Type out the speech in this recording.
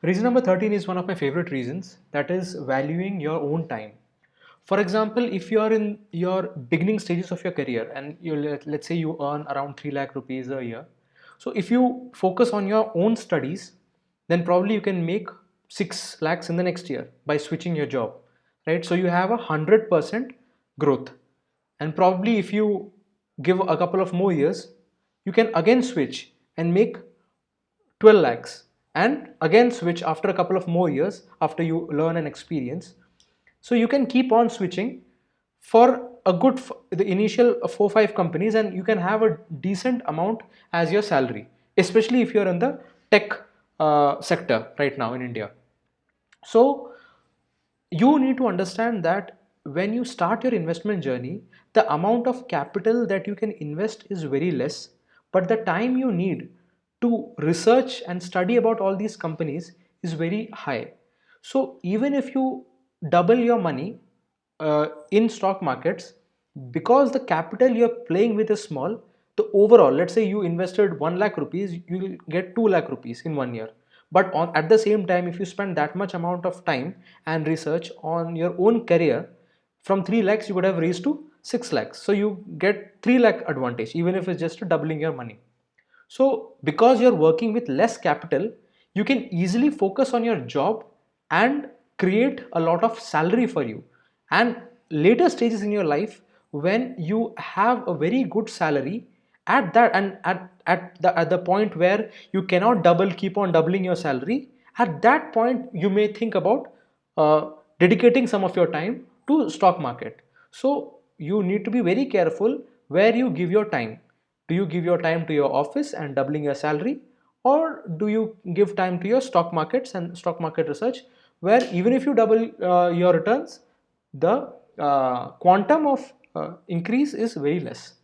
Reason number 13 is one of my favorite reasons, that is valuing your own time. For example, if you are in your beginning stages of your career and let's say you earn around 3 lakh rupees a year. So if you focus on your own studies, then probably you can make 6 lakhs in the next year by switching your job, right? So you have 100% growth. And probably if you give a couple of more years, you can again switch and make 12 lakhs and again switch after a couple of more years after you learn and experience. So you can keep on switching for a good the initial 4 5 companies, and you can have a decent amount as your salary, especially if you're in the tech sector right now in India. So you need to understand that when you start your investment journey, the amount of capital that you can invest is very less, but the time you need to research and study about all these companies is very high. So even if you double your money in stock markets, because the capital you're playing with is small, the overall, let's say you invested 1 lakh rupees, you will get 2 lakh rupees in 1 year. But at the same time, if you spend that much amount of time and research on your own career, from 3 lakhs you would have raised to 6 lakhs. So you get 3 lakh advantage, even if it's just doubling your money. So because you're working with less capital, you can easily focus on your job and create a lot of salary for you. And later stages in your life, when you have a very good salary, at that and at the point where you cannot keep on doubling your salary, at that point you may think about dedicating some of your time to stock market. So you need to be very careful where you give your time. Do you give your time to your office and doubling your salary, or do you give time to your stock markets and stock market research, where even if you double your returns, the quantum of increase is very less.